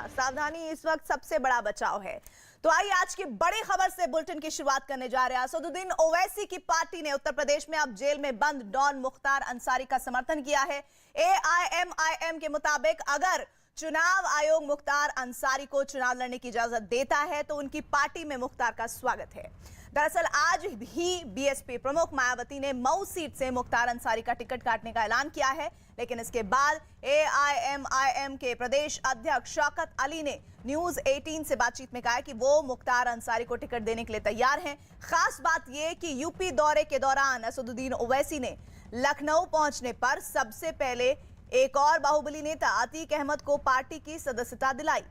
सावधानी इस वक्त सबसे बड़ा बचाव है। तो आइए आज की बड़ी खबर से बुलेटिन की शुरुआत करने जा रहे हैं। असदुद्दीन ओवैसी की पार्टी ने उत्तर प्रदेश में अब जेल में बंद डॉन मुख्तार अंसारी का समर्थन किया है। एआईएमआईएम के मुताबिक अगर चुनाव आयोग मुख्तार अंसारी को चुनाव लड़ने की इजाजत देता है तो उनकी पार्टी में मुख्तार का स्वागत है। दरअसल आज भी बीएसपी प्रमुख मायावती ने मऊ सीट से मुख्तार अंसारी का टिकट काटने का ऐलान किया है, लेकिन इसके बाद एआईएमआईएम के प्रदेश अध्यक्ष शौकत अली ने न्यूज 18 से बातचीत में कहा कि वो मुख्तार अंसारी को टिकट देने के लिए तैयार हैं। खास बात यह कि यूपी दौरे के दौरान असदुद्दीन ओवैसी ने लखनऊ पहुंचने पर सबसे पहले एक और बाहुबली नेता अतीक अहमद को पार्टी की सदस्यता दिलाई।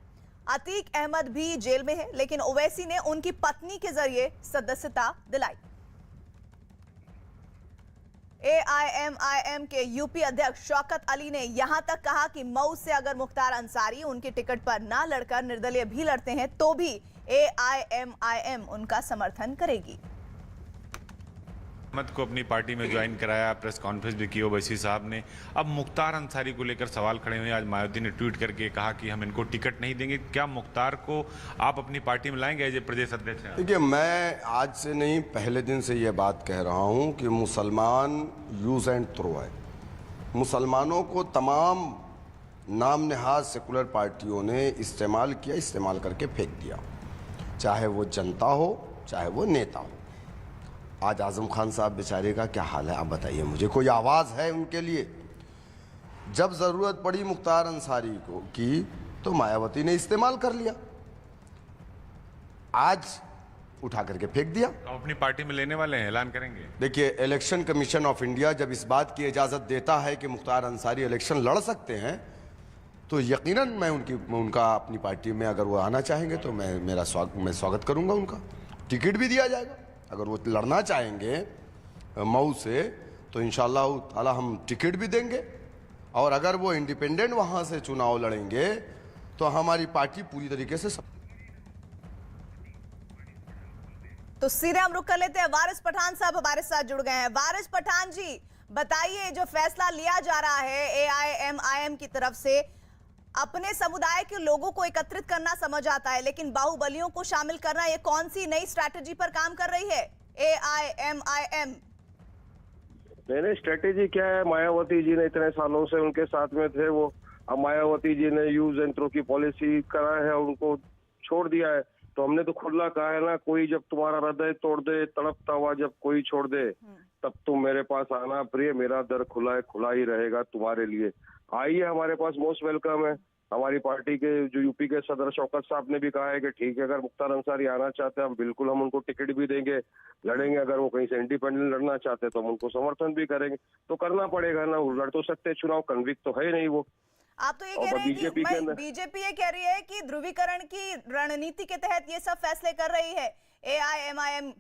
अतीक अहमद भी जेल में है, लेकिन ओवैसी ने उनकी पत्नी के जरिए सदस्यता दिलाई। एआईएमआईएम के यूपी अध्यक्ष शौकत अली ने यहां तक कहा कि मऊ से अगर मुख्तार अंसारी उनके टिकट पर ना लड़कर निर्दलीय भी लड़ते हैं तो भी एआईएमआईएम उनका समर्थन करेगी। अहमद को अपनी पार्टी में ज्वाइन कराया, प्रेस कॉन्फ्रेंस भी की ओवैसी साहब ने। अब मुख्तार अंसारी को लेकर सवाल खड़े हुए। आज मायावती ने ट्वीट करके कहा कि हम इनको टिकट नहीं देंगे। क्या मुख्तार को आप अपनी पार्टी में लाएंगे एज ए प्रदेश अध्यक्ष? देखिए, मैं आज से नहीं पहले दिन से ये बात कह रहा हूँ कि मुसलमान यूज एंड थ्रो है। मुसलमानों को तमाम नाम नहाज सेकुलर पार्टियों ने इस्तेमाल करके फेंक दिया, चाहे वो जनता हो चाहे वो नेता हो। आज आजम खान साहब बेचारे का क्या हाल है आप बताइए मुझे, कोई आवाज़ है उनके लिए? जब ज़रूरत पड़ी मुख्तार अंसारी को की तो मायावती ने इस्तेमाल कर लिया, आज उठा करके फेंक दिया। तो अपनी पार्टी में लेने वाले हैं, ऐलान करेंगे? देखिए, इलेक्शन कमीशन ऑफ इंडिया जब इस बात की इजाज़त देता है कि मुख्तार अंसारी इलेक्शन लड़ सकते हैं तो यकीनन मैं उनका अपनी पार्टी में अगर वो आना चाहेंगे तो मैं स्वागत करूंगा उनका। टिकट भी दिया जाएगा। अगर वो लड़ना चाहेंगे मऊ से तो इंशाअल्लाह ताला हम टिकट भी देंगे, और अगर वो इंडिपेंडेंट वहां से चुनाव लड़ेंगे तो हमारी पार्टी पूरी तरीके से तो सीधे हम रुक कर लेते हैं। वारिस पठान साहब हमारे साथ जुड़ गए हैं। वारिस पठान जी, बताइए, जो फैसला लिया जा रहा है एआईएमआईएम की तरफ से, अपने समुदाय के लोगों को एकत्रित करना समझ आता है, लेकिन बाहुबलियों को शामिल करना, ये कौन सी नई स्ट्रैटेजी पर काम कर रही है एआईएमआईएम? नहीं, स्ट्रैटेजी क्या है? मायावती जी ने इतने सालों से उनके साथ में थे वो। अब मायावती जी ने यूज एंड थ्रो की पॉलिसी करा है और उनको छोड़ दिया है। तो हमने तो खुला कहा है ना, कोई जब तुम्हारा हृदय तोड़ दे, तड़पता हुआ जब कोई छोड़ दे, तब तुम मेरे पास आना प्रिय, मेरा दर खुला है, खुला ही रहेगा तुम्हारे लिए। आइए, हमारे पास मोस्ट वेलकम है। हमारी पार्टी के जो यूपी के सदर शौकत साहब ने भी कहा है कि ठीक है, अगर मुख्तार अंसारी आना चाहते हैं हम बिल्कुल हम उनको टिकट भी देंगे, लड़ेंगे। अगर वो कहीं से इंडिपेंडेंट लड़ना चाहते हैं तो हम उनको समर्थन भी करेंगे। तो करना पड़ेगा ना, लड़ तो सकते चुनाव, कन्विक्ट तो है नहीं वो। आप तो ये कह रहे हैं कि बीजेपी ये कह रही है कि ध्रुवीकरण की रणनीति के तहत ये सब फैसले कर रही है एआईएमआईएम।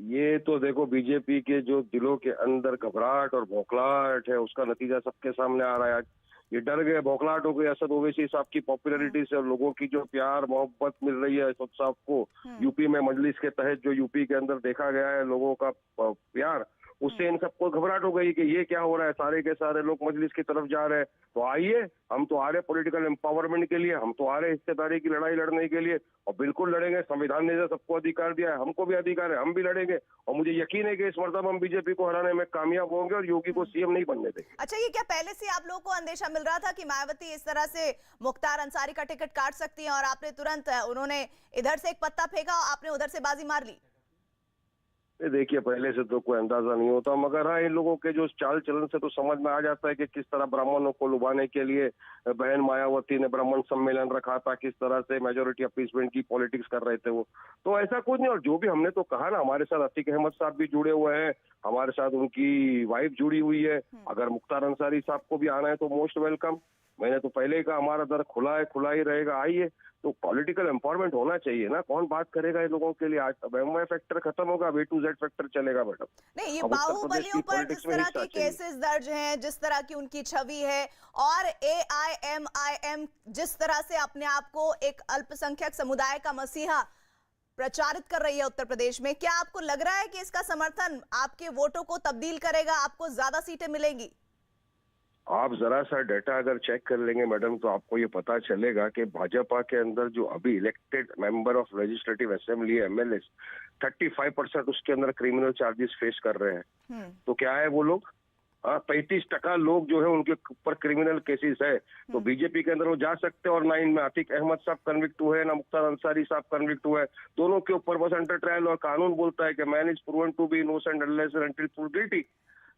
ये तो देखो, बीजेपी के जो दिलों के अंदर घबराहट और बौखलाहट है उसका नतीजा सबके सामने आ रहा है। आज ये डर गए, बौखलाहट हो गई असद ओवैसी साहब की पॉपुलैरिटी से, और लोगों की जो प्यार मोहब्बत मिल रही है असद साहब को यूपी में मजलिस के तहत, जो यूपी के अंदर देखा गया है लोगों का प्यार, उससे इन सबको घबराहट हो गई कि ये क्या हो रहा है, सारे के सारे लोग मजलिस की तरफ जा रहे हैं। तो आइए, हम तो आ रहे पॉलिटिकल एम्पावरमेंट के लिए, हम तो आ रहे हिस्सेदारी की लड़ाई लड़ने के लिए, और बिल्कुल लड़ेंगे। संविधान ने सबको अधिकार दिया है, हमको भी अधिकार है, हम भी लड़ेंगे। और मुझे यकीन है कि इस मर्तबा हम बीजेपी को हराने में कामयाब होंगे और योगी को सीएम नहीं बनने देंगे। अच्छा, ये क्या पहले से आप लोगों को अंदेशा मिल रहा था कि मायावती इस तरह से मुख्तार अंसारी का टिकट काट सकती है और आपने तुरंत, उन्होंने इधर से एक पत्ता फेंका और आपने उधर से बाजी मार ली? देखिए, पहले से तो कोई अंदाजा नहीं होता, मगर हाँ, इन लोगों के जो चाल चलन से तो समझ में आ जाता है कि किस तरह ब्राह्मणों को लुभाने के लिए बहन मायावती ने ब्राह्मण सम्मेलन रखा था, किस तरह से मेजोरिटी अपीसमेंट की पॉलिटिक्स कर रहे थे वो। तो ऐसा कुछ नहीं। और जो भी हमने तो कहा ना, हमारे साथ अतीक अहमद साहब भी जुड़े हुए हैं, हमारे साथ उनकी वाइफ जुड़ी हुई है। अगर मुख्तार अंसारी साहब को भी आना है तो मोस्ट वेलकम। मैंने तो पहले ही कहा हमारा दर खुला है, खुला ही रहेगा। आइए, तो पॉलिटिकल एम्पावरमेंट होना चाहिए ना। कौन बात करेगा इन लोगों के लिए? आज अब एमवाई फैक्टर खत्म होगा, वे टू जेड फैक्टर चलेगा मैडम। नहीं, ये बाहुबलियों पर जिस तरह के केसेस दर्ज हैं, जिस तरह की उनकी छवि है, और एआईएमआईएम जिस तरह से अपने आप को एक अल्पसंख्यक समुदाय का मसीहा प्रचारित कर रही है उत्तर प्रदेश में, क्या आपको लग रहा है कि इसका समर्थन आपके वोटों को तब्दील करेगा, आपको ज्यादा सीटें मिलेंगी? आप जरा सा डाटा अगर चेक कर लेंगे मैडम तो आपको ये पता चलेगा कि भाजपा के अंदर जो अभी elected member of legislative assembly MLA 35% उसके अंदर क्रिमिनल चार्जेस फेस कर रहे हैं। तो क्या है वो लोग 35% लोग जो है उनके ऊपर क्रिमिनल केसेस है। तो बीजेपी के अंदर वो जा सकते हैं और ना इनमें आतिक अहमद साहब कन्विक्ट हुए ना मुख्तार अंसारी साहब कन्विक्ट हुए। दोनों के ऊपर बस अंडर ट्रायल और कानून बोलता है कि man is proven to be innocent unless until proved guilty.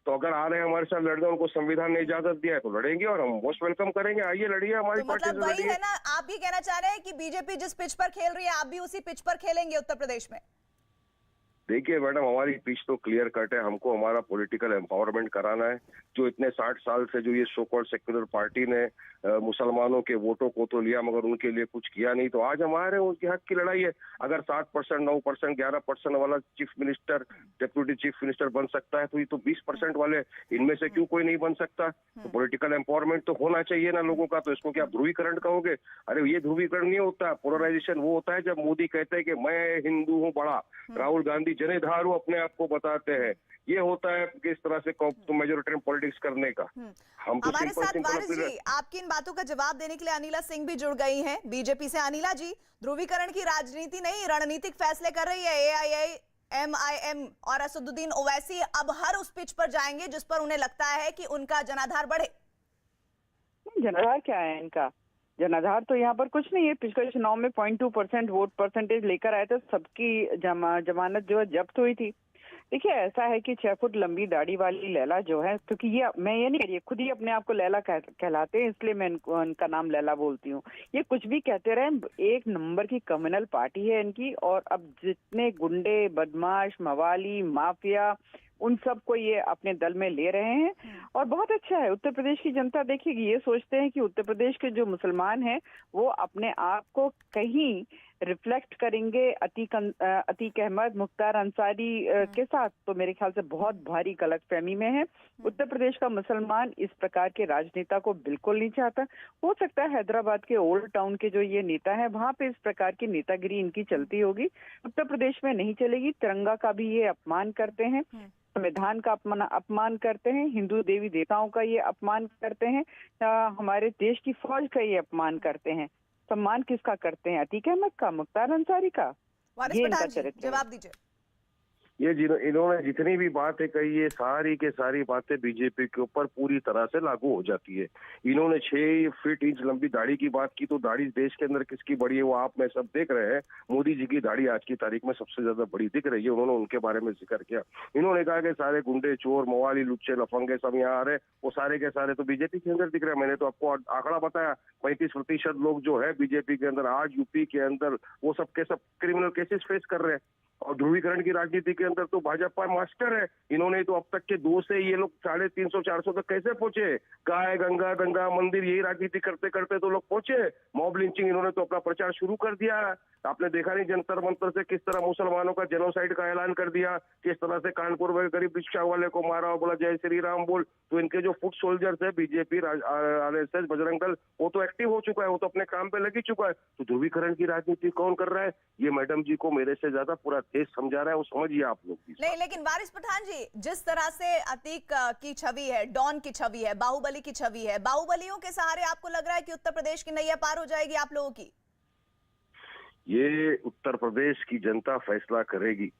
तो अगर आ रहे हैं हमारे साथ लड़ने, उनको संविधान ने इजाजत दिया है तो लड़ेंगे और हम मोस्ट वेलकम करेंगे। आइए लड़िए हमारी तो पार्टी मतलब से वही लड़िए। है ना, आप भी कहना चाह रहे हैं कि बीजेपी जिस पिच पर खेल रही है आप भी उसी पिच पर खेलेंगे उत्तर प्रदेश में? देखिए मैडम, हमारी पिच तो क्लियर कट है। हमको हमारा पॉलिटिकल एम्पावरमेंट कराना है। जो इतने 60 साल से जो ये सो कॉल्ड सेक्युलर पार्टी ने मुसलमानों के वोटों को तो लिया मगर उनके लिए कुछ किया नहीं, तो आज हमारे उनके हक की लड़ाई है। अगर 7%, 9%, 11% वाला chief minister, deputy chief minister बन सकता है तो ये तो 20% वाले इनमें से क्यों कोई नहीं बन सकता? तो पॉलिटिकल एम्पावरमेंट तो होना चाहिए ना लोगों का। तो इसको क्या ध्रुवीकरण कहोगे? अरे ये ध्रुवीकरण नहीं होता। पोलराइजेशन वो होता है जब मोदी कहते हैं कि मैं हिंदू हूँ बड़ा, राहुल गांधी जनेधार हूँ अपने आप को बताते हैं। ये होता है किस तरह से मेजोरिटेरियन पॉलिटिक्स करने का। हम तो हमारे साथ सिंपल वारिस जी आपकी इन बातों का जवाब देने के लिए अनिला सिंह भी जुड़ गई हैं बीजेपी से। अनिला जी, ध्रुवीकरण की राजनीति नहीं रणनीतिक फैसले कर रही है AIIMIM और असदुद्दीन ओवैसी अब हर उस पिच पर जाएंगे जिस पर उन्हें लगता है कि उनका जनाधार बढ़े। जनाधार क्या है इनका? जनाधार तो यहाँ पर कुछ नहीं है। पिछले चुनाव में 0.2% वोट परसेंटेज लेकर आए थे। सबकी जमानत जो है जब्त हुई थी। देखिए ऐसा है कि 6 फुट लंबी दाढ़ी वाली लैला जो है, क्योंकि ये मैं ये नहीं कह रही, खुद ही अपने आप को लैला कहलाते हैं इसलिए मैं उनका नाम लैला बोलती हूँ। ये कुछ भी कहते रहे, एक नंबर की कम्युनल पार्टी है इनकी। और अब जितने गुंडे, बदमाश, मवाली, माफिया, उन सबको ये अपने दल में ले रहे हैं। और बहुत अच्छा है। उत्तर प्रदेश की जनता देखिए ये सोचते हैं कि उत्तर प्रदेश के जो मुसलमान हैं वो अपने आप को कहीं रिफ्लेक्ट करेंगे अतीक अहमद, मुख्तार अंसारी के साथ, तो मेरे ख्याल से बहुत भारी गलतफहमी में है। उत्तर प्रदेश का मुसलमान इस प्रकार के राजनेता को बिल्कुल नहीं चाहता। हो सकता है हैदराबाद के ओल्ड टाउन के जो ये नेता है वहां पे इस प्रकार की नेतागिरी इनकी चलती होगी। उत्तर प्रदेश में नहीं चलेगी। तिरंगा का भी ये अपमान करते हैं, संविधान का अपमान करते हैं, हिंदू देवी देवताओं का ये अपमान करते हैं, हमारे देश की फौज का ये अपमान करते हैं। सम्मान किसका करते हैं? अतीक अहमद का, मुख्तार अंसारी का। वारिस ये पठान इनका जी, चरित्र है। जवाब दीजिए। ये इन्होंने जितनी भी बातें कही है सारी के सारी बातें बीजेपी के ऊपर पूरी तरह से लागू हो जाती है। इन्होंने 6 फीट इंच लंबी दाढ़ी की बात की, तो दाढ़ी देश के अंदर किसकी बड़ी है वो आप में सब देख रहे हैं। मोदी जी की दाढ़ी आज की तारीख में सबसे ज्यादा बड़ी दिख रही है। उन्होंने उनके बारे में जिक्र किया। इन्होंने कहा कि सारे गुंडे, चोर, मवाली, लुच्चे, लफंगे सब यहाँ आ रहे, वो सारे के सारे तो बीजेपी के अंदर दिख रहे हैं। मैंने तो आपको आंकड़ा बताया, 35% लोग जो है बीजेपी के अंदर आज यूपी के अंदर वो सब के सब क्रिमिनल केसेस फेस कर रहे हैं। और ध्रुवीकरण की राजनीति के अंदर तो भाजपा मास्टर है। इन्होंने तो अब तक के 2 से ये लोग 350-400 तक कैसे पहुंचे? काय गंगा दंगा मंदिर, यही राजनीति करते करते तो लोग पहुंचे। मॉब लिंचिंग, इन्होंने तो अपना प्रचार शुरू कर दिया। आपने देखा नहीं जंतर मंतर से किस तरह मुसलमानों का जेनोसाइड का ऐलान कर दिया, किस तरह से कानपुर में गरीब रिक्शा वाले को मारा और बोला जय श्री राम बोल। तो इनके जो फुट सोल्जर्स है बीजेपी, RSS, बजरंग दल, वो तो एक्टिव हो चुका है, वो तो अपने काम पे लगी चुका है। तो ध्रुवीकरण की राजनीति कौन कर रहा है? ये मैडम जी को मेरे से ज्यादा पूरा देश समझा रहा है, वो समझिए आप लोग भी। नहीं, लेकिन वारिस पठान जी, जिस तरह से अतीक की छवि है, डॉन की छवि है, बाहुबली की छवि है, बाहुबलियों के सहारे आपको लग रहा है कि उत्तर प्रदेश की नैया पार हो जाएगी आप लोगों की? ये उत्तर प्रदेश की जनता फैसला करेगी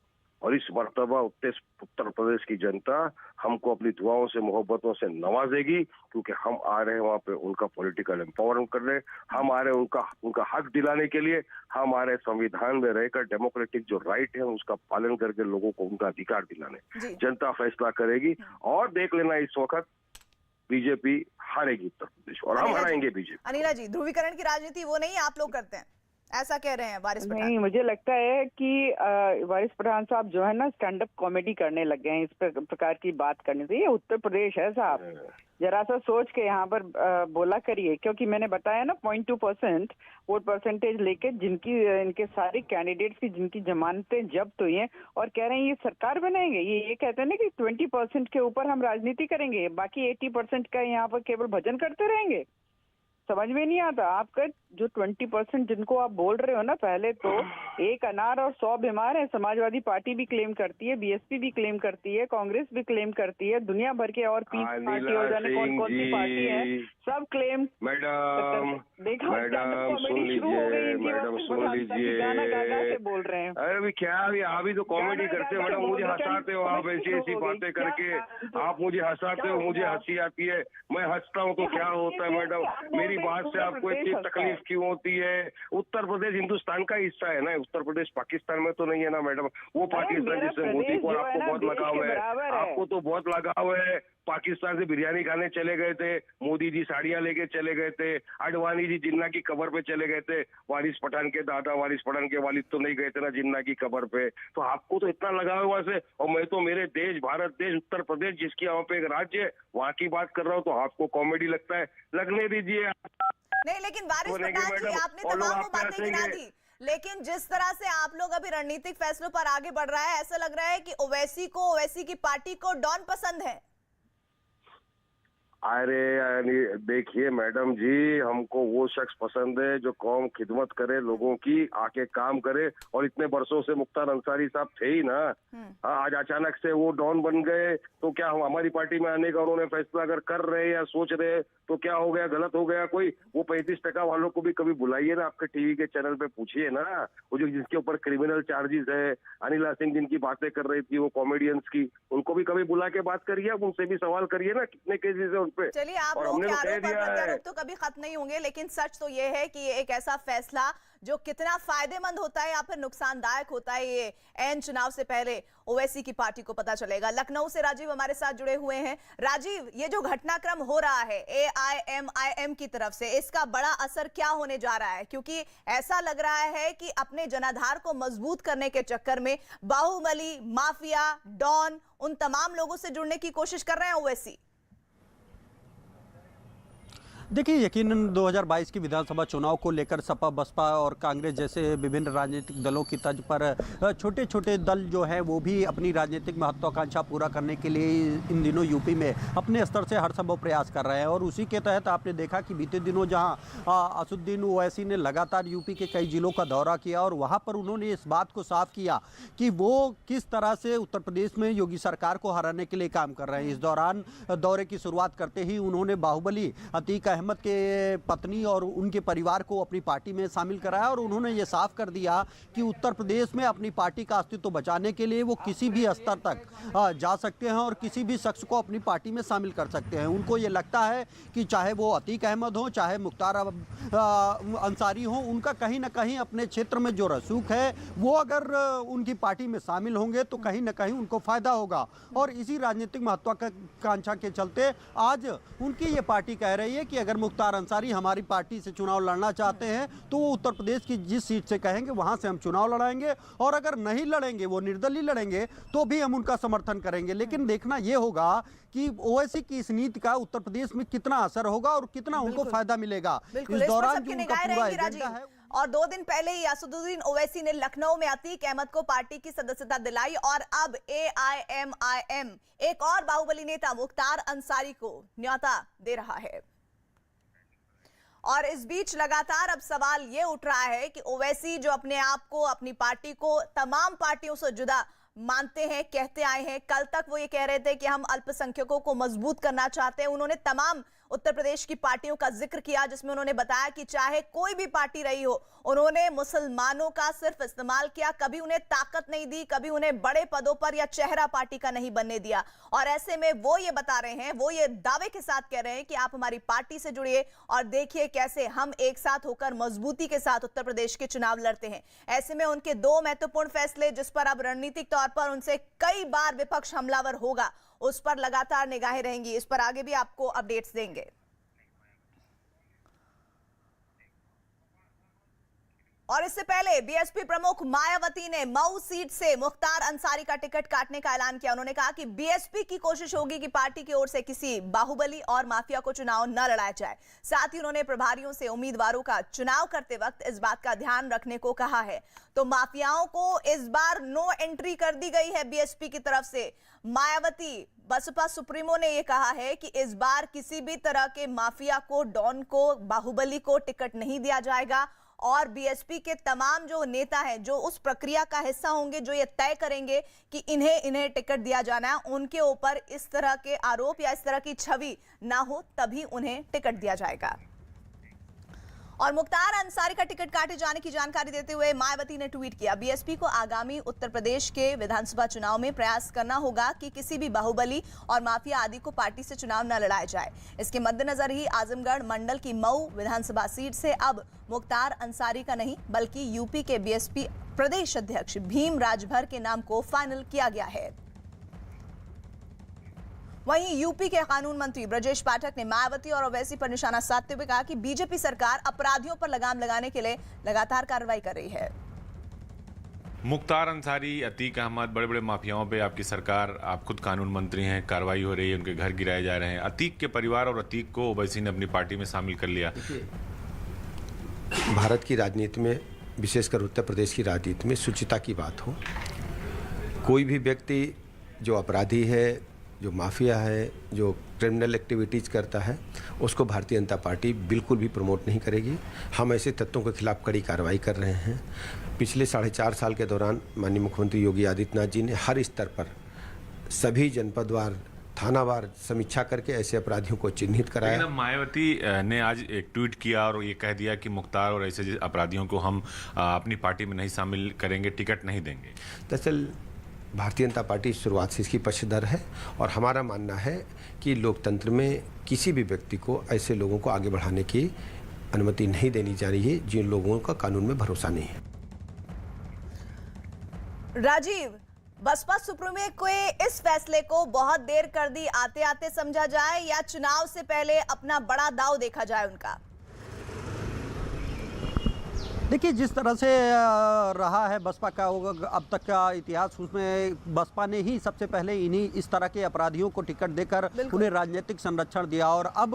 और इस मर्तबा उत्तर प्रदेश की जनता हमको अपनी दुआओं से, मोहब्बतों से नवाजेगी, क्योंकि हम आ रहे हैं वहां पे उनका पॉलिटिकल एम्पावरमेंट करने। हम आ रहे हैं उनका हक दिलाने के लिए। हम आ रहे हैं संविधान में रहकर डेमोक्रेटिक जो राइट है उसका पालन करके लोगों को उनका अधिकार दिलाने। जनता फैसला करेगी और देख लेना इस वक्त बीजेपी हारेगी उत्तर प्रदेश और हम हराएंगे बीजेपी। अनिला जी, ध्रुवीकरण की राजनीति वो नहीं आप लोग करते हैं, ऐसा कह रहे हैं वारिस पठान? नहीं, मुझे लगता है कि वारिस पठान साहब जो है ना स्टैंड अप कॉमेडी करने लग गए हैं इस प्रकार की बात करने से। ये उत्तर प्रदेश है साहब, जरा सा सोच के यहाँ पर बोला करिए। क्योंकि मैंने बताया ना 0.2% वोट परसेंटेज लेके जिनकी इनके सारे कैंडिडेट्स की जिनकी जमानतें जब्त हुई हैं और कह रहे हैं ये सरकार बनाएंगे। ये कहते हैं ना कि 20% के ऊपर हम राजनीति करेंगे, बाकी 80% का यहाँ पर केवल भजन करते रहेंगे। समझ में नहीं आता आपका जो 20% जिनको आप बोल रहे हो ना, पहले तो एक अनार और 100 बीमार है। समाजवादी पार्टी भी क्लेम करती है, बीएसपी भी क्लेम करती है, कांग्रेस भी क्लेम करती है, दुनिया भर के और पीपल्स पार्टी और जाने कौन कौन सी पार्टी है, सब क्लेम। मैडम देखा मैडम सुन लीजिए, मैडम सुन लीजिए। गाना गा गा के बोल रहे हैं। अरे अभी क्या, अभी आप ही तो कॉमेडी गाना करते गा हो के मैडम, मुझे बोल रहे हैं। हंसाते हो आप, ऐसी ऐसी बातें करके आप मुझे हंसाते हो, मुझे हंसी आती है, मैं हंसता हूँ तो क्या होता है मैडम? मेरी बात से आपको इतनी तकलीफ क्यों होती है? उत्तर प्रदेश हिंदुस्तान का हिस्सा है ना, उत्तर प्रदेश पाकिस्तान में तो नहीं है ना मैडम। वो पाकिस्तान जिससे मोदी को आपको बहुत लगाव है, आपको तो बहुत लगाव है। पाकिस्तान से बिरयानी खाने चले गए थे, मोदी जी साड़ियां लेके चले गए थे, अडवाणी जी जिन्ना की कब्र पे चले गए थे, वारिस पठान के दादा वारिस पठान के वालिद तो नहीं गए थे ना जिन्ना की कब्र पे। तो आपको तो इतना लगाव है वहां से, और मैं तो मेरे देश भारत देश उत्तर प्रदेश जिसकी वहाँ पे एक राज्य है वहाँ की बात कर रहा हूँ, तो आपको कॉमेडी लगता है, लगने दीजिए। नहीं, लेकिन वारिस पठान जी, आपने तमाम वो बातें गिना दी, लेकिन जिस तरह से आप लोग अभी रणनीतिक फैसलों पर आगे बढ़ रहा है, ऐसा लग रहा है कि ओवैसी को, ओवैसी की पार्टी को डॉन पसंद है। अरे देखिए मैडम जी, हमको वो शख्स पसंद है जो कौम खिदमत करे, लोगों की आके काम करे, और इतने बरसों से मुख्तार अंसारी साहब थे ही ना। आज अचानक से वो डॉन बन गए तो क्या हम हमारी पार्टी में आने का उन्होंने फैसला अगर कर रहे या सोच रहे तो क्या हो गया, गलत हो गया कोई? वो 35% वालों को भी कभी बुलाइए ना, आपके टीवी के चैनल पे पूछिए ना, वो जो जिसके ऊपर क्रिमिनल चार्जेस है, अनिला सिंह जिनकी बातें कर रही थी वो कॉमेडियंस की, उनको भी कभी बुला के बात करिए, आप उनसे भी सवाल करिए ना कितने केसेस है उनपे। चलिए, आप लोगों के आरोप और प्रत्यारोप तो कभी खत्म नहीं होंगे, लेकिन सच तो ये है कि ये एक ऐसा फैसला जो कितना फायदेमंद होता है या फिर नुकसानदायक होता है, ये एन चुनाव से पहले ओवैसी की पार्टी को पता चलेगा। लखनऊ से राजीव हमारे साथ जुड़े हुए हैं। राजीव, ये जो घटनाक्रम हो रहा है AIMIM की तरफ से, इसका बड़ा असर क्या होने जा रहा है? क्योंकि ऐसा लग रहा है कि अपने जनाधार को मजबूत करने के चक्कर में बाहुबली, माफिया, डॉन, उन तमाम लोगों से जुड़ने की कोशिश कर रहे हैं ओवैसी। देखिए, यकीनन 2022 की विधानसभा चुनाव को लेकर सपा, बसपा और कांग्रेस जैसे विभिन्न राजनीतिक दलों की तर्ज पर छोटे छोटे दल जो है वो भी अपनी राजनीतिक महत्वाकांक्षा पूरा करने के लिए इन दिनों यूपी में अपने स्तर से हर संभव प्रयास कर रहे हैं। और उसी के तहत आपने देखा कि बीते दिनों जहां असदुद्दीन ओवैसी ने लगातार यूपी के कई जिलों का दौरा किया और वहां पर उन्होंने इस बात को साफ किया कि वो किस तरह से उत्तर प्रदेश में योगी सरकार को हराने के लिए काम कर रहे हैं। इस दौरान दौरे की शुरुआत करते ही उन्होंने बाहुबली अतीक अहमद के पत्नी और उनके परिवार को अपनी पार्टी में शामिल कराया और उन्होंने ये साफ कर दिया कि उत्तर प्रदेश में अपनी पार्टी का अस्तित्व बचाने के लिए वो किसी भी स्तर तक जा सकते हैं और किसी भी शख्स को अपनी पार्टी में शामिल कर सकते हैं। उनको ये लगता है कि चाहे वो अतीक अहमद हो, चाहे मुख्तार अंसारी हो, उनका कहीं ना कहीं अपने क्षेत्र में जो रसूख है वो अगर उनकी पार्टी में शामिल होंगे तो कहीं ना कहीं उनको फायदा होगा। और इसी राजनीतिक महत्वाकांक्षा के चलते आज उनकी ये पार्टी कह रही है कि अगर मुख्तार अंसारी हमारी पार्टी से चुनाव लड़ना चाहते हैं तो वो उत्तर प्रदेश की जिस सीट से कहेंगे वहां से हम चुनाव लड़ाएंगे, और अगर नहीं लड़ेंगे, वो निर्दलीय लड़ेंगे, तो भी हम उनका समर्थन करेंगे। लेकिन देखना यह होगा कि ओवैसी की इस नीति का उत्तर प्रदेश में कितना असर होगा और कितना उनको फायदा मिलेगा। इस दौरान जो उनका पूरा एजेंडा है। और 2 दिन पहले ही असदुद्दीन ओवैसी ने लखनऊ में अतीक अहमद को पार्टी की सदस्यता दिलाई और अब AIMIM एक और बाहुबली नेता मुख्तार अंसारी को न्योता दे रहा है। और इस बीच लगातार अब सवाल यह उठ रहा है कि ओवैसी जो अपने आप को, अपनी पार्टी को तमाम पार्टियों से जुदा मानते हैं, कहते आए हैं, कल तक वो ये कह रहे थे कि हम अल्पसंख्यकों को मजबूत करना चाहते हैं। उन्होंने तमाम उत्तर प्रदेश की पार्टियों का जिक्र किया जिसमें उन्होंने बताया कि चाहे कोई भी पार्टी रही हो, उन्होंने मुसलमानों का सिर्फ इस्तेमाल किया, कभी उन्हें ताकत नहीं दी, कभी उन्हें बड़े पदों पर या चेहरा पार्टी का नहीं बनने दिया। और ऐसे में वो ये बता रहे हैं, वो ये दावे के साथ कह रहे हैं कि आप हमारी पार्टी से जुड़िए और देखिए कैसे हम एक साथ होकर मजबूती के साथ उत्तर प्रदेश के चुनाव लड़ते हैं। ऐसे में उनके 2 महत्वपूर्ण फैसले जिस पर अब रणनीतिक तौर पर उनसे कई बार विपक्ष हमलावर होगा, उस पर लगातार निगाहें रहेंगी। इस पर आगे भी आपको अपडेट्स देंगे। और इससे पहले बीएसपी प्रमुख मायावती ने मऊ सीट से मुख्तार अंसारी का टिकट काटने का ऐलान किया। उन्होंने कहा कि बीएसपी की कोशिश होगी कि पार्टी की ओर से किसी बाहुबली और माफिया को चुनाव न लड़ाया जाए। साथ ही उन्होंने प्रभारियों से उम्मीदवारों का चुनाव करते वक्त इस बात का ध्यान रखने को कहा है। तो माफियाओं को इस बार नो एंट्री कर दी गई है बीएसपी की तरफ से। मायावती बसपा सुप्रीमो ने यह कहा है कि इस बार किसी भी तरह के माफिया को, डॉन को, बाहुबली को टिकट नहीं दिया जाएगा और बीएसपी के तमाम जो नेता हैं जो उस प्रक्रिया का हिस्सा होंगे, जो ये तय करेंगे कि इन्हें टिकट दिया जाना है, उनके ऊपर इस तरह के आरोप या इस तरह की छवि ना हो, तभी उन्हें टिकट दिया जाएगा। और मुख्तार अंसारी का टिकट काटे जाने की जानकारी देते हुए मायावती ने ट्वीट किया, बीएसपी को आगामी उत्तर प्रदेश के विधानसभा चुनाव में प्रयास करना होगा कि किसी भी बाहुबली और माफिया आदि को पार्टी से चुनाव न लड़ाया जाए। इसके मद्देनजर ही आजमगढ़ मंडल की मऊ विधानसभा सीट से अब मुख्तार अंसारी का नहीं बल्कि यूपी के बीएसपी प्रदेश अध्यक्ष भीम राजभर के नाम को फाइनल किया गया है। वहीं यूपी के कानून मंत्री ब्रजेश पाठक ने मायावती और ओवैसी पर निशाना साधते हुए कहा कि बीजेपी सरकार अपराधियों पर लगाम लगाने के लिए लगातार कार्रवाई कर रही है। मुख्तार अंसारी, अतीक अहमद, बड़े बड़े माफियाओं पे आपकी सरकार, आप खुद कानून मंत्री हैं, कार्रवाई हो रही है, उनके घर गिराए जा रहे हैं। अतीक के परिवार और अतीक को ओवैसी ने अपनी पार्टी में शामिल कर लिया। भारत की राजनीति में, विशेषकर उत्तर प्रदेश की राजनीति में शुचिता की बात हो। कोई भी व्यक्ति जो अपराधी है, जो माफिया है, जो क्रिमिनल एक्टिविटीज़ करता है, उसको भारतीय जनता पार्टी बिल्कुल भी प्रमोट नहीं करेगी। हम ऐसे तत्वों के खिलाफ कड़ी कार्रवाई कर रहे हैं। पिछले 4.5 साल के दौरान माननीय मुख्यमंत्री योगी आदित्यनाथ जी ने हर स्तर पर सभी जनपदवार, थानावार समीक्षा करके ऐसे अपराधियों को चिन्हित कराया। लेकिन मायावती ने आज एक ट्वीट किया और ये कह दिया कि मुख्तार और ऐसे अपराधियों को हम अपनी पार्टी में नहीं शामिल करेंगे, टिकट नहीं देंगे। दरअसल भारतीय जनता पार्टी शुरुआत से इसकी पक्षधर है और हमारा मानना है कि लोकतंत्र में किसी भी व्यक्ति को ऐसे लोगों को आगे बढ़ाने की अनुमति नहीं देनी चाहिए जिन लोगों का कानून में भरोसा नहीं है। राजीव, बसपा सुप्रीमो के इस फैसले को बहुत देर कर दी आते आते समझा जाए या चुनाव से पहले अपना बड़ा दांव देखा जाए उनका? देखिए, जिस तरह से रहा है बसपा का अब तक का इतिहास, उसमें बसपा ने ही सबसे पहले इस तरह के अपराधियों को टिकट देकर उन्हें राजनीतिक संरक्षण दिया और अब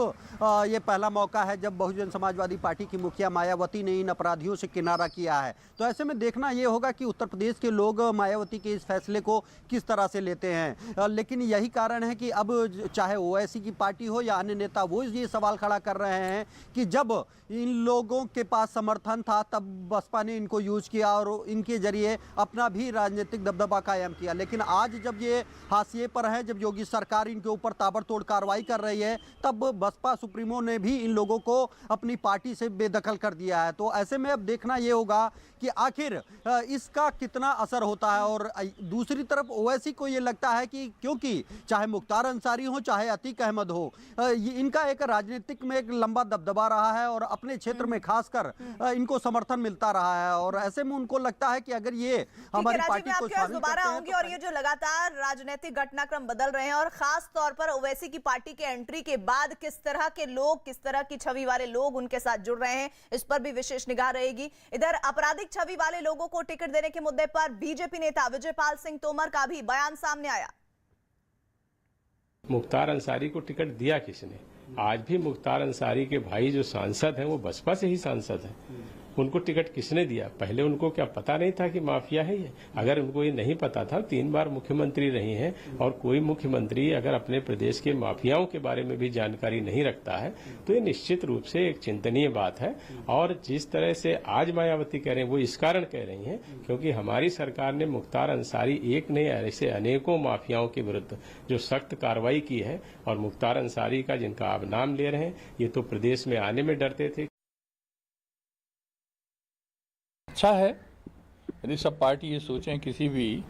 ये पहला मौका है जब बहुजन समाजवादी पार्टी की मुखिया मायावती ने इन अपराधियों से किनारा किया है। तो ऐसे में देखना ये होगा कि उत्तर प्रदेश के लोग मायावती के इस फैसले को किस तरह से लेते हैं। लेकिन यही कारण है कि अब चाहे ओवैसी की पार्टी हो या अन्य नेता, वो ये सवाल खड़ा कर रहे हैं कि जब इन लोगों के पास समर्थन था तब बसपा ने इनको यूज किया और इनके जरिए अपना भी राजनीतिक दबदबा कायम किया। लेकिन आज जब ये हाशिए पर है, जब योगी सरकार इनके ऊपर ताबड़तोड़ कार्रवाई कर रही है, तब बसपा सुप्रीमो ने भी इन लोगों को अपनी पार्टी से बेदखल कर दिया है। तो ऐसे में अब देखना ये होगा कि आखिर इसका कितना असर होता है। और दूसरी तरफ ओवैसी को ये लगता है कि क्योंकि चाहे मुख्तार अंसारी हो चाहे अतीक अहमद हो, इनका एक राजनीतिक में एक लंबा दबदबा रहा है और अपने क्षेत्र में खासकर इनको समर्थन मिलता रहा है और ऐसे में उनको लगता है कि अगर ये हमारी पार्टी को शामिल दोबारा होंगे। और ये जो लगातार राजनीतिक घटनाक्रम बदल रहे हैं और खास तौर पर ओवैसी की पार्टी के एंट्री के बाद किस तरह के लोग, किस तरह की छवि वाले लोग उनके साथ जुड़ रहे हैं, इस पर भी विशेष निगाह रहेगी। इधर आपराधिक छवि वाले लोगों को टिकट देने के मुद्दे पर बीजेपी नेता विजयपाल सिंह तोमर का भी बयान सामने आया। मुख्तार अंसारी को टिकट दिया किसने? आज भी मुख्तार अंसारी के भाई जो सांसद हैं वो बसपा से ही सांसद हैं। उनको टिकट किसने दिया? पहले उनको क्या पता नहीं था कि माफिया है ये? अगर उनको ये नहीं पता था, 3 बार मुख्यमंत्री रही हैं और कोई मुख्यमंत्री अगर अपने प्रदेश के माफियाओं के बारे में भी जानकारी नहीं रखता है तो ये निश्चित रूप से एक चिंतनीय बात है। और जिस तरह से आज मायावती कह रहे हैं वो इस कारण कह रही हैं क्योंकि हमारी सरकार ने मुख्तार अंसारी एक नहीं ऐसे अनेकों माफियाओं के विरुद्ध जो सख्त कार्रवाई की है। और मुख्तार अंसारी का जिनका आप नाम ले रहे हैं, ये तो प्रदेश में आने में डरते थे। अच्छा है यदि सब पार्टी ये सोचें किसी भी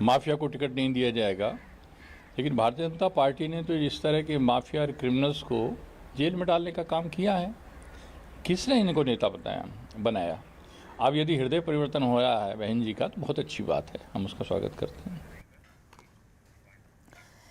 माफिया को टिकट नहीं दिया जाएगा, लेकिन भारतीय जनता पार्टी ने तो इस तरह के माफिया और क्रिमिनल्स को जेल में डालने का काम किया है। किसने इनको नेता बनाया? अब यदि हृदय परिवर्तन हो रहा है बहन जी का तो बहुत अच्छी बात है, हम उसका स्वागत करते हैं।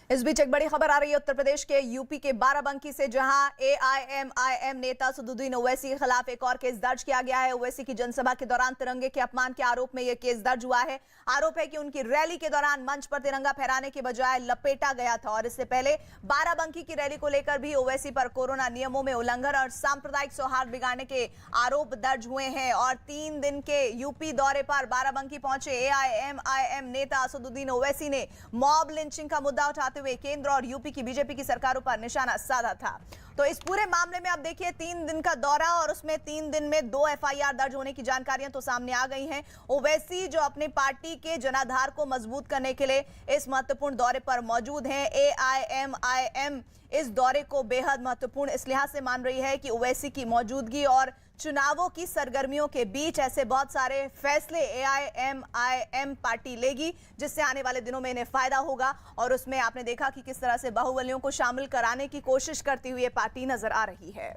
इस बीच एक बड़ी खबर आ रही है उत्तर प्रदेश के यूपी के बाराबंकी से, जहां एआईएमआईएम नेता सदुद्दीन ओवैसी के खिलाफ एक और केस दर्ज किया गया है। ओवैसी की जनसभा के दौरान तिरंगे के अपमान के आरोप में यह केस दर्ज हुआ है। आरोप है कि उनकी रैली के दौरान मंच पर तिरंगा फहराने के बजाय लपेटा गया था और इससे पहले बाराबंकी की रैली को लेकर भी ओवैसी पर कोरोना नियमों में उल्लंघन और सांप्रदायिक सौहार्द बिगाड़ने के आरोप दर्ज हुए हैं। और 3 दिन के यूपी दौरे पर बाराबंकी पहुंचे एआईएमआईएम नेता सदुद्दीन ओवैसी ने मॉब लिंचिंग का मुद्दा उठाते हुए केंद्र और यूपी की बीजेपी की सरकारों पर निशाना साधा था। तो इस पूरे मामले में आप देखिए 3 दिन का दौरा और उसमें 3 दिन में 2 एफआईआर दर्ज होने की जानकारियां तो सामने आ गई हैं। ओवैसी जो अपनी पार्टी के जनाधार को मजबूत करने के लिए इस महत्वपूर्ण दौरे पर मौजूद हैं। एआईएमआईएम इस दौरे को बेहद महत्वपूर्ण इस लिहाज से मान रही है कि ओवैसी की मौजूदगी और चुनावों की सरगर्मियों के बीच ऐसे बहुत सारे फैसले एआईएमआईएम पार्टी लेगी जिससे आने वाले दिनों में इन्हें फायदा होगा। और उसमें आपने देखा कि किस तरह से बाहुबलियों को शामिल कराने की कोशिश करती हुई ये पार्टी नजर आ रही है।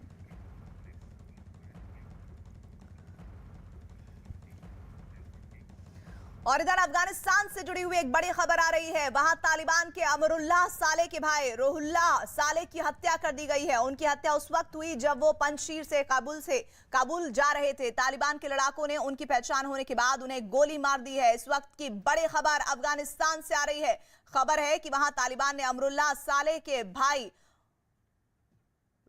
और इधर अफगानिस्तान से जुड़ी हुई एक बड़ी खबर आ रही है। वहां तालिबान के अमरुल्लाह साले के भाई रोहुल्लाह साले की हत्या कर दी गई है। उनकी हत्या उस वक्त हुई जब वो पंजशीर से काबुल जा रहे थे। तालिबान के लड़ाकों ने उनकी पहचान होने के बाद उन्हें गोली मार दी है। इस वक्त की बड़ी खबर अफगानिस्तान से आ रही है। खबर है कि वहां तालिबान ने अमरुल्लाह साले के भाई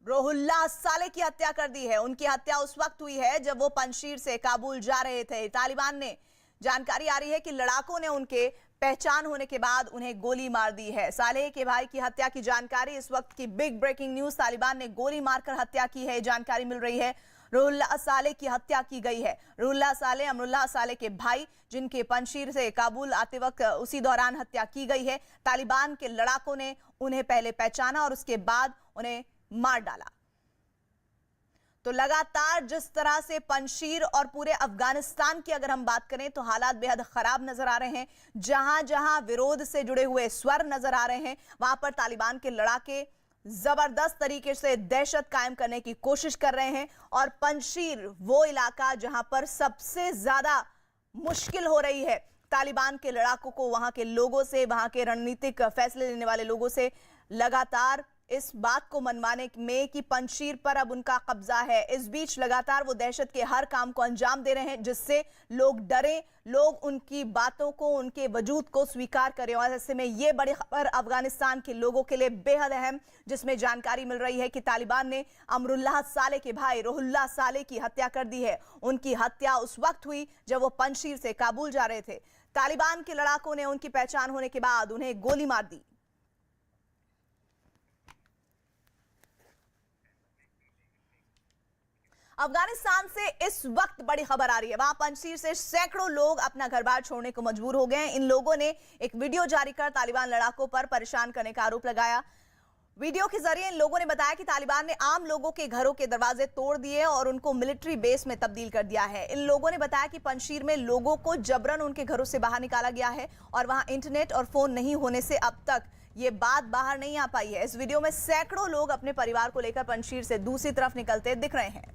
रोहुल्लाह साले की हत्या कर दी है। उनकी हत्या उस वक्त हुई है जब वो पंजशीर से काबुल जा रहे थे। तालिबान ने जानकारी आ रही है कि लड़ाकों ने उनके पहचान होने के बाद उन्हें गोली मार दी है। सालेह के भाई की हत्या की जानकारी इस वक्त की बिग ब्रेकिंग न्यूज। तालिबान ने गोली मारकर हत्या की है, जानकारी मिल रही है। रोहुल्लाह सालेह की हत्या की गई है। रोहुल्लाह सालेह अमरुल्लाह सालेह के भाई, जिनके पंजशीर से काबुल आते वक्त उसी दौरान हत्या की गई है। तालिबान के लड़ाकों ने उन्हें पहले पहचाना और उसके बाद उन्हें मार डाला। तो लगातार जिस तरह से पंजशीर और पूरे अफगानिस्तान की अगर हम बात करें तो हालात बेहद खराब नजर आ रहे हैं। जहां जहां विरोध से जुड़े हुए स्वर नजर आ रहे हैं, वहां पर तालिबान के लड़ाके जबरदस्त तरीके से दहशत कायम करने की कोशिश कर रहे हैं। और पंजशीर वो इलाका जहां पर सबसे ज्यादा मुश्किल हो रही है तालिबान के लड़ाकों को, वहां के लोगों से, वहां के रणनीतिक फैसले लेने वाले लोगों से लगातार इस बात को मनवाने में कि पंजशीर पर अब उनका कब्जा है। इस बीच लगातार वो दहशत के हर काम को अंजाम दे रहे हैं जिससे लोग डरें, लोग उनकी बातों को, उनके वजूद को स्वीकार करें। और ऐसे में ये बड़ी खबर अफगानिस्तान के लोगों के लिए बेहद अहम, जिसमें जानकारी मिल रही है कि तालिबान ने अमरुल्लाह साले के भाई रोहुल्लाह साले की हत्या कर दी है। उनकी हत्या उस वक्त हुई जब वो पंजशीर से काबुल जा रहे थे। तालिबान के लड़ाकों ने उनकी पहचान होने के बाद उन्हें गोली मार दी। अफगानिस्तान से इस वक्त बड़ी खबर आ रही है। वहां पंजशीर से सैकड़ों लोग अपना घर बार छोड़ने को मजबूर हो गए हैं। इन लोगों ने एक वीडियो जारी कर तालिबान लड़ाकों पर परेशान करने का आरोप लगाया। वीडियो के जरिए इन लोगों ने बताया कि तालिबान ने आम लोगों के घरों के दरवाजे तोड़ दिए और उनको मिलिट्री बेस में तब्दील कर दिया है। इन लोगों ने बताया कि पंजशीर में लोगों को जबरन उनके घरों से बाहर निकाला गया है और वहां इंटरनेट और फोन नहीं होने से अब तक ये बात बाहर नहीं आ पाई है। इस वीडियो में सैकड़ों लोग अपने परिवार को लेकर पंजशीर से दूसरी तरफ निकलते दिख रहे हैं।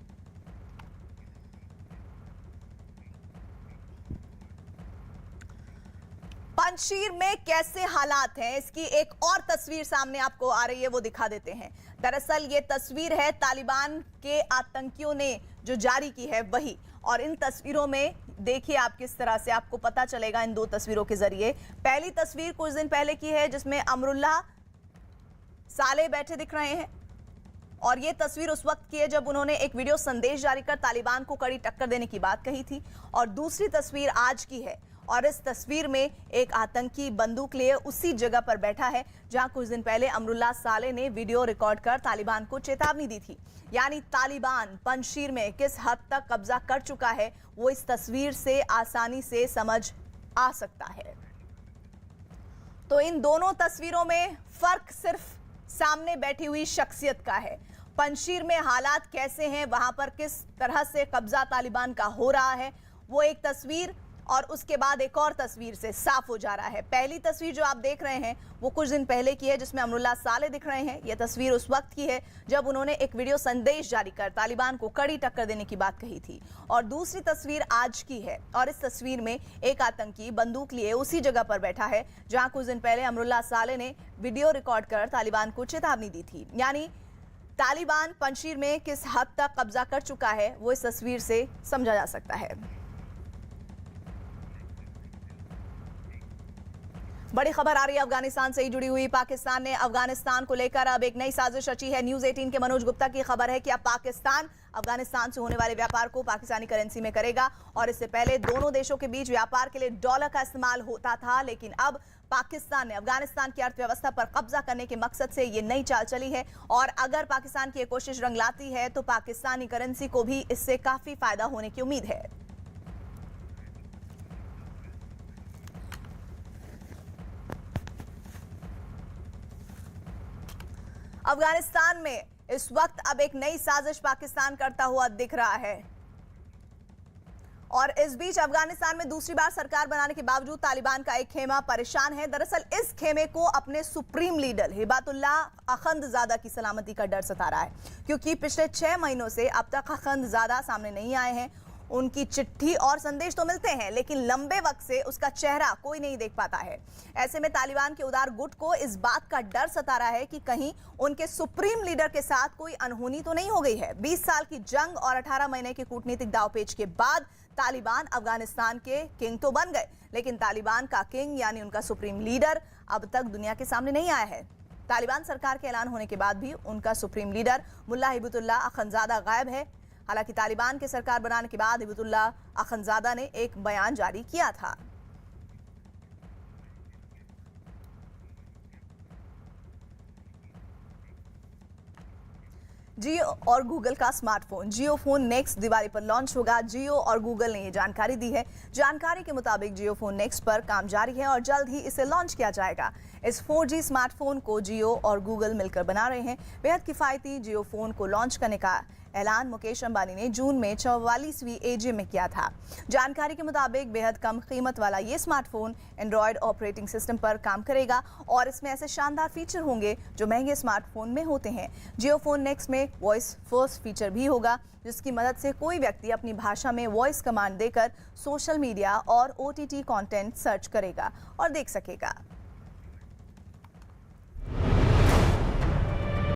पंजशीर में कैसे हालात हैं, इसकी एक और तस्वीर सामने आपको आ रही है, वो दिखा देते हैं। दरअसल ये तस्वीर है तालिबान के आतंकियों ने जो जारी की है वही। और इन तस्वीरों में देखिए आप किस तरह से, आपको पता चलेगा इन 2 तस्वीरों के जरिए। पहली तस्वीर कुछ दिन पहले की है जिसमें अमरुल्लाह साले बैठे दिख रहे हैं और ये तस्वीर उस वक्त की है जब उन्होंने एक वीडियो संदेश जारी कर तालिबान को कड़ी टक्कर देने की बात कही थी। और दूसरी तस्वीर आज की है और इस तस्वीर में एक आतंकी बंदूक लिए उसी जगह पर बैठा है जहां कुछ दिन पहले अमरुल्लाह साले ने वीडियो रिकॉर्ड कर तालिबान को चेतावनी दी थी। यानी तालिबान पंजशीर में किस हद तक कब्जा कर चुका है वो इस तस्वीर से आसानी से समझ आ सकता है। तो इन दोनों तस्वीरों में फर्क सिर्फ सामने बैठी हुई शख्सियत का है। पंजशीर में हालात कैसे हैं, वहां पर किस तरह से कब्जा तालिबान का हो रहा है, वो एक तस्वीर और उसके बाद एक और तस्वीर से साफ हो जा रहा है। पहली तस्वीर जो आप देख रहे हैं वो कुछ दिन पहले की है, जिसमें अमरुल्लाह साले दिख रहे हैं। यह तस्वीर उस वक्त की है जब उन्होंने एक वीडियो संदेश जारी कर तालिबान को कड़ी टक्कर देने की बात कही थी। और दूसरी तस्वीर आज की है और इस तस्वीर में एक आतंकी बंदूक लिए उसी जगह पर बैठा है जहां कुछ दिन पहले अमरुल्लाह साले ने वीडियो रिकॉर्ड कर तालिबान को चेतावनी दी थी। यानी तालिबान पंजशीर में किस हद तक कब्जा कर चुका है वो इस तस्वीर से समझा जा सकता है। बड़ी खबर आ रही है अफगानिस्तान से ही जुड़ी हुई। पाकिस्तान ने अफगानिस्तान को लेकर अब एक नई साजिश रची है। न्यूज़ 18 के मनोज गुप्ता की खबर है कि अब पाकिस्तान अफगानिस्तान से होने वाले व्यापार को पाकिस्तानी करेंसी में करेगा। और इससे पहले दोनों देशों के बीच व्यापार के लिए डॉलर का इस्तेमाल होता था, लेकिन अब पाकिस्तान ने अफगानिस्तान की अर्थव्यवस्था पर कब्जा करने के मकसद से ये नई चाल चली है। और अगर पाकिस्तान की ये कोशिश रंग लाती है तो पाकिस्तानी करेंसी को भी इससे काफी फायदा होने की उम्मीद है। अफगानिस्तान में इस वक्त अब एक नई साजिश पाकिस्तान करता हुआ दिख रहा है। और इस बीच अफगानिस्तान में दूसरी बार सरकार बनाने के बावजूद तालिबान का एक खेमा परेशान है। दरअसल इस खेमे को अपने सुप्रीम लीडर हिबातुल्लाह अखंदजादा की सलामती का डर सता रहा है, क्योंकि पिछले 6 महीनों से अब तक अखंदजादा सामने नहीं आए हैं। उनकी चिट्ठी और संदेश तो मिलते हैं, लेकिन लंबे वक्त से उसका चेहरा कोई नहीं देख पाता है। ऐसे में तालिबान के उदार गुट को इस बात का डर सता रहा है कि कहीं उनके सुप्रीम लीडर के साथ कोई अनहोनी तो नहीं हो गई है। 20 साल की जंग और 18 महीने के कूटनीतिक दावपेच के बाद तालिबान अफगानिस्तान के किंग तो बन गए, लेकिन तालिबान का किंग यानी उनका सुप्रीम लीडर अब तक दुनिया के सामने नहीं आया है। तालिबान सरकार के ऐलान होने के बाद भी उनका सुप्रीम लीडर मुल्ला हिबतुल्लाह अखंदजादा गायब है। हालांकि तालिबान के सरकार बनाने के बाद हिबतुल्लाह अखंदजादा ने एक बयान जारी किया था। जियो और गूगल का स्मार्टफोन जियो फोन नेक्स्ट दिवाली पर लॉन्च होगा। जियो और गूगल ने ये जानकारी दी है। जानकारी के मुताबिक जियो फोन नेक्स्ट पर काम जारी है और जल्द ही इसे लॉन्च किया जाएगा। इस 4G स्मार्टफोन को जियो और गूगल मिलकर बना रहे हैं। बेहद किफायती जियो फोन को लॉन्च करने का ऐलान मुकेश अंबानी ने जून में 44वीं AGM में किया था। जानकारी के मुताबिक बेहद कम कीमत वाला ये स्मार्टफोन एंड्रॉयड ऑपरेटिंग सिस्टम पर काम करेगा और इसमें ऐसे शानदार फीचर होंगे जो महंगे स्मार्टफोन में होते हैं। जियो फोन नेक्स्ट में वॉइस फर्स्ट फीचर भी होगा, जिसकी मदद से कोई व्यक्ति अपनी भाषा में वॉइस कमांड देकर सोशल मीडिया और OTT कंटेंट सर्च करेगा और देख सकेगा।